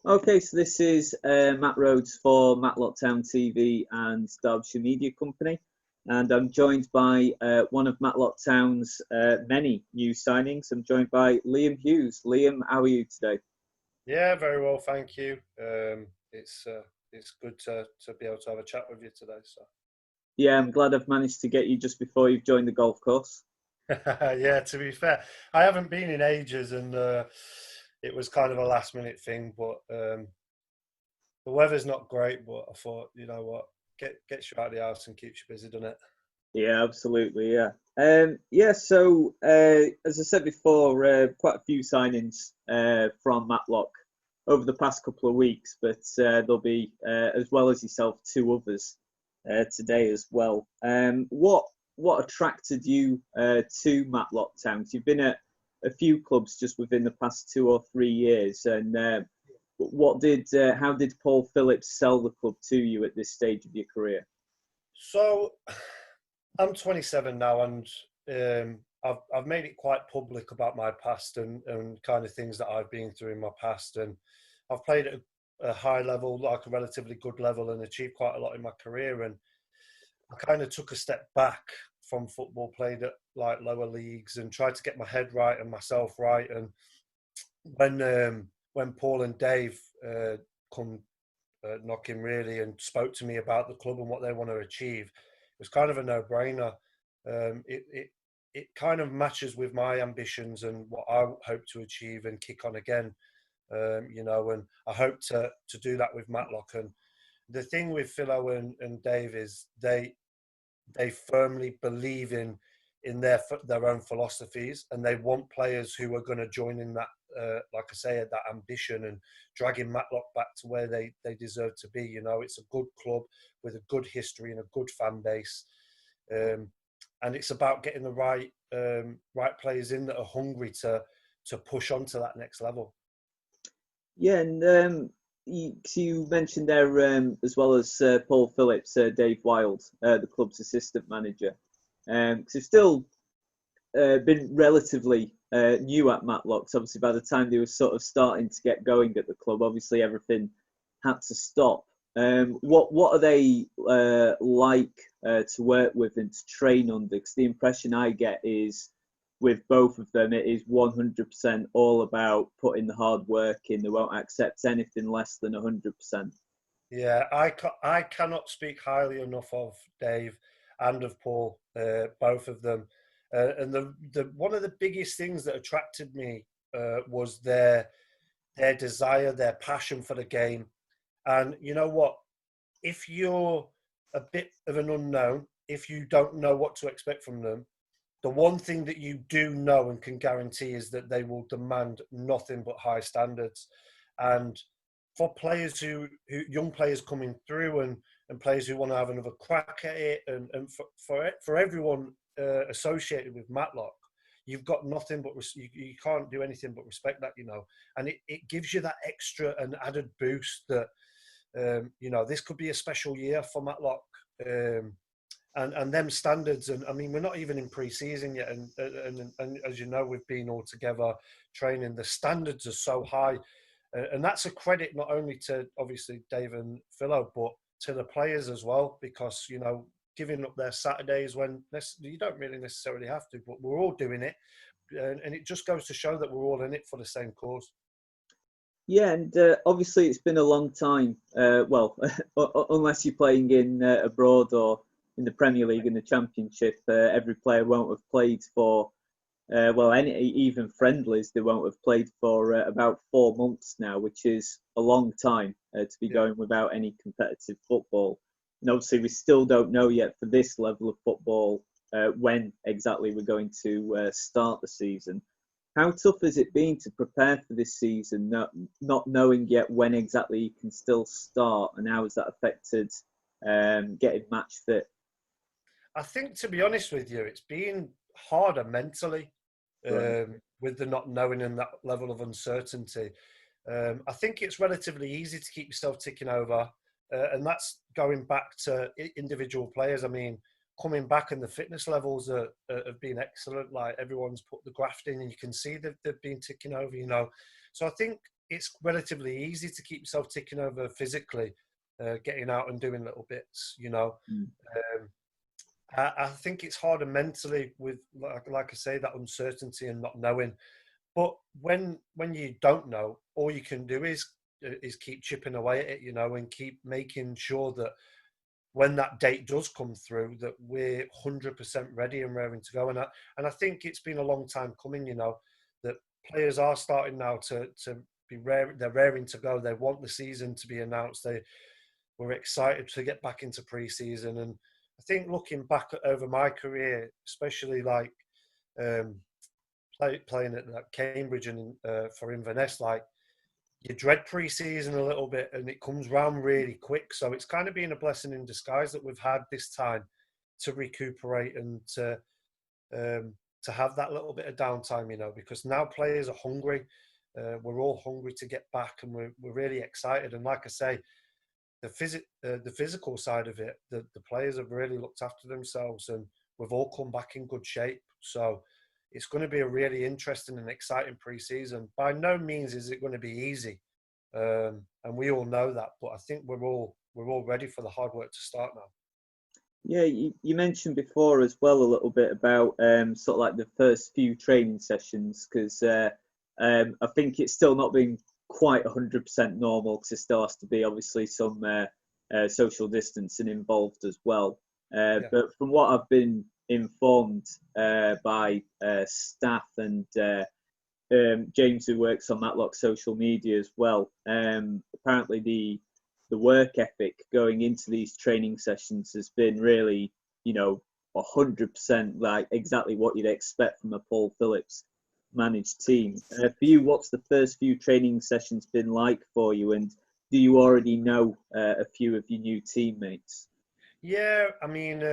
Okay, so this is Matt Rhodes for Matlock Town TV and Derbyshire Media Company, and I'm joined by one of Matlock Town's many new signings. I'm joined by Liam Hughes. Liam, how are you today? Yeah, very well, thank you. It's good to be able to have a chat with you today. So, Yeah, I'm glad I've managed to get you just before you've joined the golf course. yeah, to be fair, I haven't been in ages, and it was kind of a last minute thing. But the weather's not great. But I thought, you know what, gets you out of the house and keeps you busy, doesn't it? Yeah, absolutely. Yeah. Yeah. So, as I said before, quite a few signings from Matlock over the past couple of weeks, but there'll be, as well as yourself, two others today as well. What attracted you to Matlock Town? 'Cause you've been at a few clubs just within the past 2 or 3 years, and how did Paul Phillips sell the club to you at this stage of your career? So, I'm 27 now, and I've made it quite public about my past and kind of things that I've been through in my past, and I've played at a high level, like a relatively good level, and achieved quite a lot in my career. And I kind of took a step back from football, played at like lower leagues, and tried to get my head right and myself right. And when Paul and Dave come knocking really and spoke to me about the club and what they want to achieve, it was kind of a no-brainer. It kind of matches with my ambitions and what I hope to achieve and kick on again. And I hope to do that with Matlock. And the thing with Philo and Dave is they firmly believe in their own philosophies, and they want players who are going to join in that, like I say, that ambition and dragging Matlock back to where they deserve to be. You know, it's a good club with a good history and a good fan base, and it's about getting the right players in that are hungry to push on to that next level. Yeah, and you mentioned there, as well as Paul Phillips, Dave Wild, the club's assistant manager. Because they've still been relatively new at Matlocks. Obviously, by the time they were sort of starting to get going at the club, obviously everything had to stop. What are they like to work with and to train under? Because the impression I get is with both of them, it is 100% all about putting the hard work in. They won't accept anything less than 100%. Yeah, I cannot speak highly enough of Dave and of Paul, both of them. And the one of the biggest things that attracted me was their desire, their passion for the game. And you know what? If you're a bit of an unknown, if you don't know what to expect from them, the one thing that you do know and can guarantee is that they will demand nothing but high standards. And for players who young players coming through and players who want to have another crack at it, and for everyone associated with Matlock, you've got nothing but you can't do anything but respect that, you know. And it gives you that extra and added boost that this could be a special year for Matlock. And them standards, and I mean, we're not even in pre-season yet, and as you know, we've been all together training. The standards are so high, and that's a credit not only to obviously Dave and Philo, but to the players as well, because giving up their Saturdays when you don't really necessarily have to, but we're all doing it, and it just goes to show that we're all in it for the same cause. Yeah, and obviously it's been a long time. Well, unless you're playing in abroad or in the Premier League and the Championship, every player won't have played for even friendlies. They won't have played for about 4 months now, which is a long time to be Yeah. going without any competitive football. And obviously, we still don't know yet for this level of football when exactly we're going to start the season. How tough has it been to prepare for this season, not knowing yet when exactly you can still start, and how has that affected getting match fit? I think, to be honest with you, it's been harder mentally Right. with the not knowing and that level of uncertainty. I think it's relatively easy to keep yourself ticking over, and that's going back to individual players. I mean, coming back and the fitness levels have been excellent. Like, everyone's put the graft in, and you can see that they've been ticking over. So I think it's relatively easy to keep yourself ticking over physically, getting out and doing little bits, you know. Um, I think it's harder mentally with, like I say, that uncertainty and not knowing. But when you don't know, all you can do is keep chipping away at it, you know, and keep making sure that when that date does come through, that we're 100% ready and raring to go. And I think it's been a long time coming, you know, that players are starting now to be rare. They're raring to go. They want the season to be announced. They were excited to get back into pre-season. And I think looking back over my career, especially like um, playing at like Cambridge and for Inverness, like you dread pre-season a little bit, and it comes round really quick. So it's kind of been a blessing in disguise that we've had this time to recuperate and to have that little bit of downtime, you know, because now players are hungry. We're all hungry to get back, and we're really excited. And like I say, the physical side of it, the players have really looked after themselves, and we've all come back in good shape. So it's going to be a really interesting and exciting pre-season. By no means is it going to be easy, and we all know that. But I think we're all ready for the hard work to start now. Yeah, you mentioned before as well a little bit about sort of like the first few training sessions, because I think it's still not been quite 100% normal, because there still has to be obviously some social distancing involved as well. But from what I've been informed by staff and James, who works on Matlock social media as well, apparently the work ethic going into these training sessions has been really, you know, 100% like exactly what you'd expect from a Paul Phillips managed team. For you, what's the first few training sessions been like for you, and do you already know a few of your new teammates? Yeah, I mean,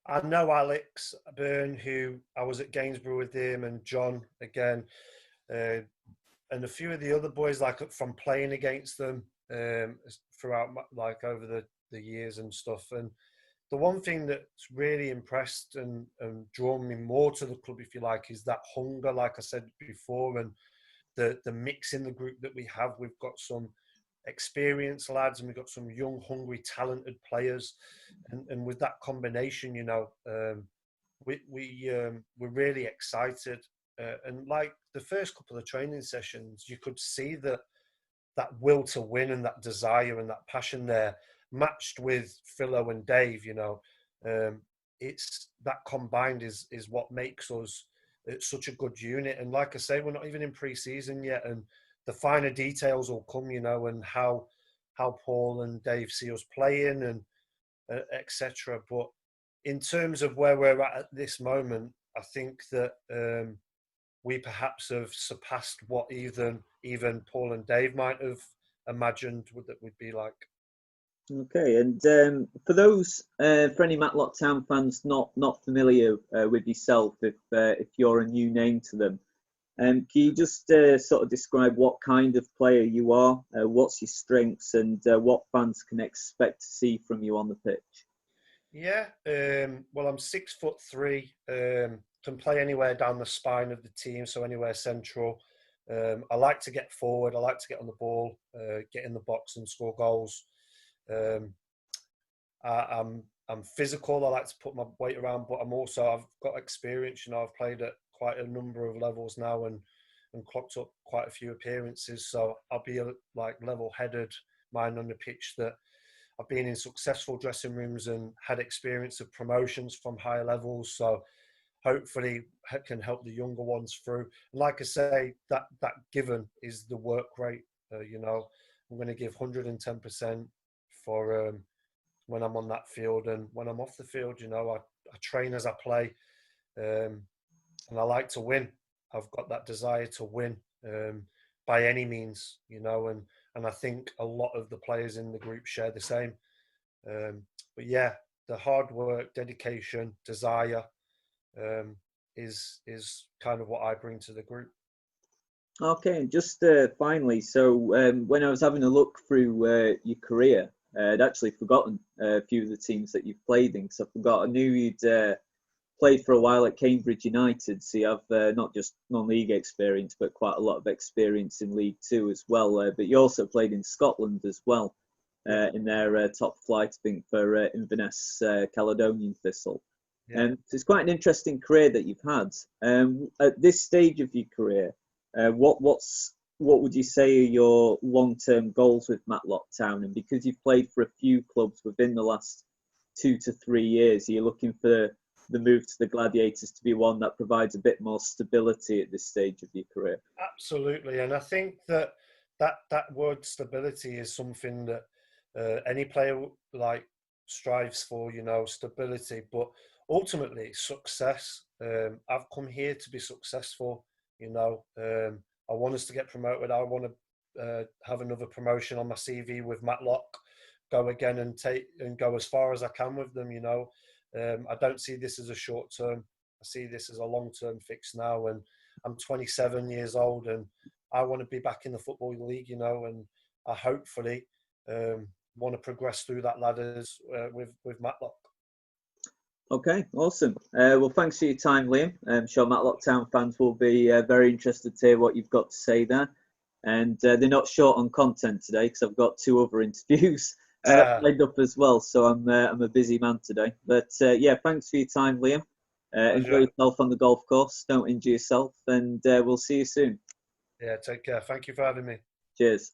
I know Alex Byrne, who I was at Gainsborough with him, and John again, and a few of the other boys, like from playing against them throughout, like over the years and stuff. And the one thing that's really impressed and drawn me more to the club, if you like, is that hunger, like I said before, and the mix in the group that we have. We've got some experienced lads, and we've got some young, hungry, talented players, and with that combination, you know, we're really excited. And like the first couple of training sessions, you could see that will to win and that desire and that passion there, matched with Philo and Dave. You know, it's that combined is what makes us such a good unit. And like I say, we're not even in pre-season yet, and the finer details will come, you know, and how Paul and Dave see us playing and etc. But in terms of where we're at this moment, I think that we perhaps have surpassed what even Paul and Dave might have imagined that would be like. Okay, and for those, for any Matlock Town fans not familiar with yourself, if you're a new name to them, can you just sort of describe what kind of player you are, what's your strengths, and what fans can expect to see from you on the pitch? Yeah, well, I'm 6'3", can play anywhere down the spine of the team, so anywhere central. I like to get forward. I like to get on the ball, get in the box and score goals. I'm physical. I like to put my weight around, but I've got experience. You know, I've played at quite a number of levels now and clocked up quite a few appearances. So I'll be like level-headed, mind on the pitch, that I've been in successful dressing rooms and had experience of promotions from higher levels. So hopefully can help the younger ones through. And like I say, that given is the work rate. You know, I'm going to give 110% for when I'm on that field, and when I'm off the field, you know, I train as I play, and I like to win. I've got that desire to win by any means, you know, and I think a lot of the players in the group share the same. But yeah, the hard work, dedication, desire is kind of what I bring to the group. Okay, and just finally, so when I was having a look through your career, I'd actually forgotten a few of the teams that you've played in, because I knew played for a while at Cambridge United, so you have not just non-league experience, but quite a lot of experience in League Two as well. But you also played in Scotland as well, in their top flight, I think, for Inverness Caledonian Thistle. Yeah. So it's quite an interesting career that you've had. At this stage of your career, what would you say are your long-term goals with Matlock Town? And because you've played for a few clubs within the last 2 to 3 years, are you looking for the move to the Gladiators to be one that provides a bit more stability at this stage of your career? Absolutely, and I think that word stability is something that any player like strives for, stability, but ultimately success. I've come here to be successful. I want us to get promoted. I want to have another promotion on my CV with Matlock. Go again and go as far as I can with them. I don't see this as a short term. I see this as a long term fix now. And I'm 27 years old, and I want to be back in the Football League. And I hopefully want to progress through that ladders with Matlock. Okay, awesome. Well, thanks for your time, Liam. I'm sure Matlock Town fans will be very interested to hear what you've got to say there. And they're not short on content today because I've got 2 other interviews lined up as well. So I'm a busy man today. But yeah, thanks for your time, Liam. Enjoy yourself on the golf course. Don't injure yourself, and we'll see you soon. Yeah, take care. Thank you for having me. Cheers.